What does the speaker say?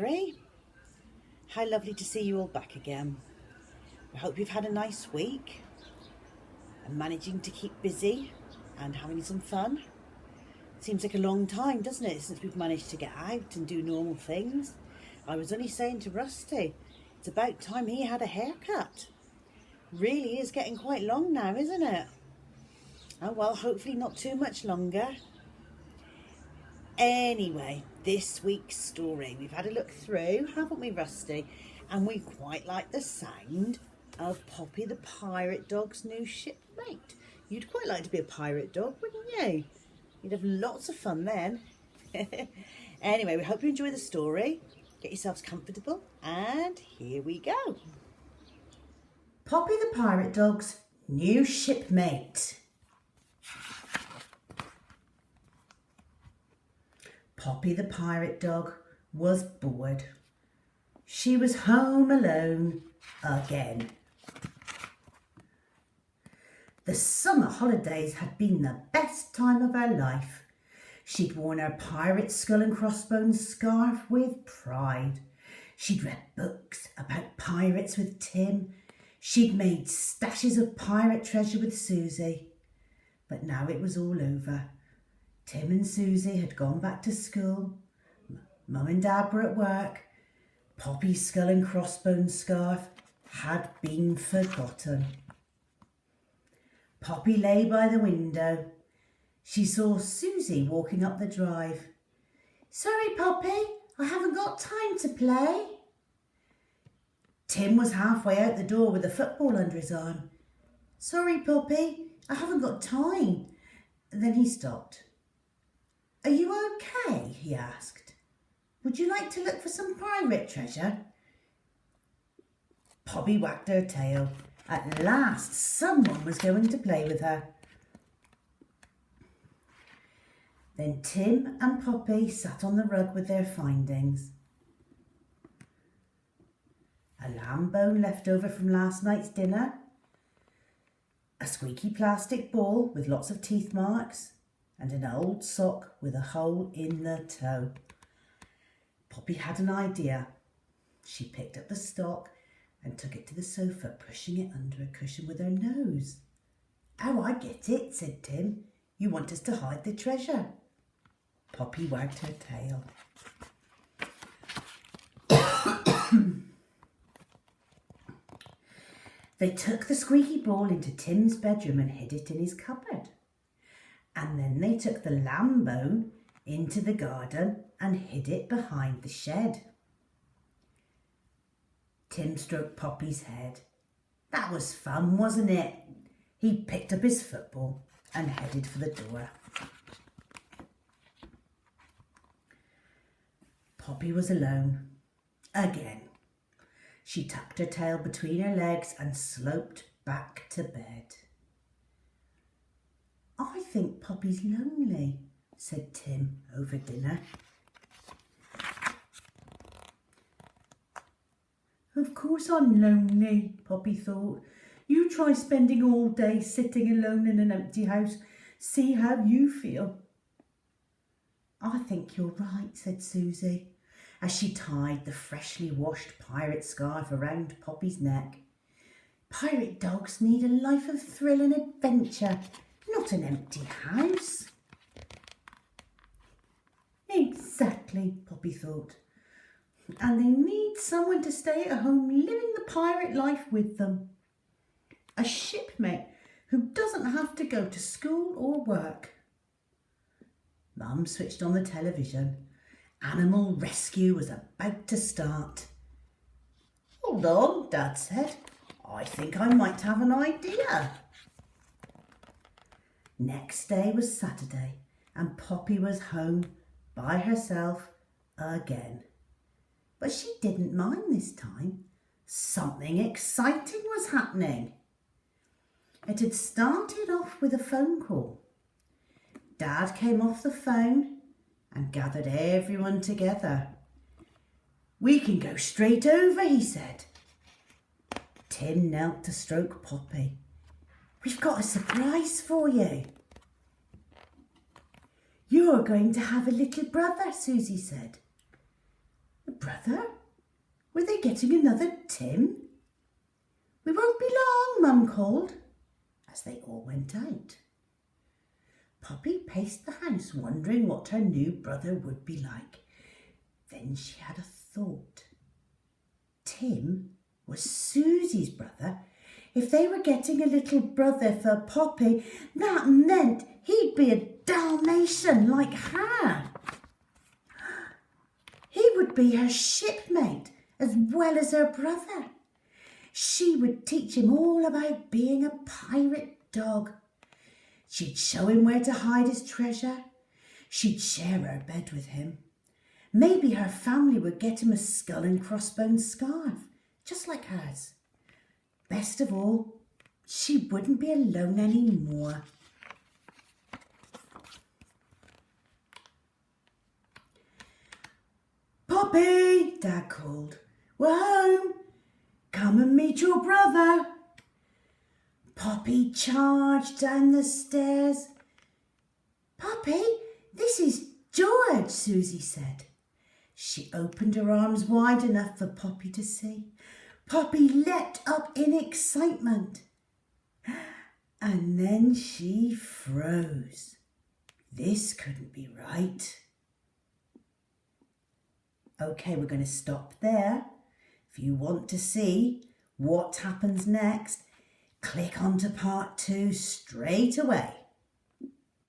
3. How lovely to see you all back again. I hope you've had a nice week and managing to keep busy and having some fun. Seems like a long time, doesn't it, since we've managed to get out and do normal things. I was only saying to Rusty, it's about time he had a haircut. Really is getting quite long now, isn't it? Oh well, hopefully not too much longer. Anyway, this week's story, we've had a look through, haven't we, Rusty? And we quite like the sound of Poppy the pirate dog's new shipmate. You'd quite like to be a pirate dog, wouldn't you? You'd have lots of fun then. Anyway, we hope you enjoy the story. Get yourselves comfortable, and here we go. Poppy the pirate dog's new shipmate. Poppy the pirate dog was bored. She was home alone again. The summer holidays had been the best time of her life. She'd worn her pirate skull and crossbones scarf with pride. She'd read books about pirates with Tim. She'd made stashes of pirate treasure with Susie. But now it was all over. Tim and Susie had gone back to school. Mum and Dad were at work. Poppy's skull and crossbones scarf had been forgotten. Poppy lay by the window. She saw Susie walking up the drive. "Sorry, Poppy, I haven't got time to play." Tim was halfway out the door with a football under his arm. "Sorry, Poppy, I haven't got time." Then he stopped. "Are you okay?" he asked. "Would you like to look for some pirate treasure?" Poppy wagged her tail. At last, someone was going to play with her. Then Tim and Poppy sat on the rug with their findings. A lamb bone left over from last night's dinner, a squeaky plastic ball with lots of teeth marks, and an old sock with a hole in the toe. Poppy had an idea. She picked up the stock and took it to the sofa, pushing it under a cushion with her nose. "Oh, I get it," said Tim. "You want us to hide the treasure." Poppy wagged her tail. They took the squeaky ball into Tim's bedroom and hid it in his cupboard. And then they took the lamb bone into the garden and hid it behind the shed. Tim stroked Poppy's head. That was fun, wasn't it? He picked up his football and headed for the door. Poppy was alone again. She tucked her tail between her legs and sloped back to bed. "I think Poppy's lonely," said Tim over dinner. "Of course I'm lonely," Poppy thought. "You try spending all day sitting alone in an empty house. See how you feel." "I think you're right," said Susie, as she tied the freshly washed pirate scarf around Poppy's neck. "Pirate dogs need a life of thrill and adventure, not an empty house." "Exactly," Poppy thought. "And they need someone to stay at home living the pirate life with them. A shipmate who doesn't have to go to school or work." Mum switched on the television. Animal rescue was about to start. "Hold on," Dad said. "I think I might have an idea." Next day was Saturday, and Poppy was home by herself again. But she didn't mind this time. Something exciting was happening. It had started off with a phone call. Dad came off the phone and gathered everyone together. "We can go straight over," he said. Tim knelt to stroke Poppy. "We've got a surprise for you." "You're going to have a little brother," Susie said. "A brother? Were they getting another Tim? We won't be long, Mum called, as they all went out. Poppy paced the house, wondering what her new brother would be like. Then she had a thought. Tim was Susie's brother. If they were getting a little brother for Poppy, that meant he'd be a Dalmatian like her. He would be her shipmate as well as her brother. She would teach him all about being a pirate dog. She'd show him where to hide his treasure. She'd share her bed with him. Maybe her family would get him a skull and crossbones scarf, just like hers. Best of all, she wouldn't be alone anymore. Poppy, Dad called. We're home. Come and meet your brother. Poppy charged down the stairs. Poppy, this is George, Susie said. She opened her arms wide enough for Poppy to see. Poppy leapt up in excitement. And then she froze. This couldn't be right. Okay, we're going to stop there. If you want to see what happens next, click on to part 2 straight away.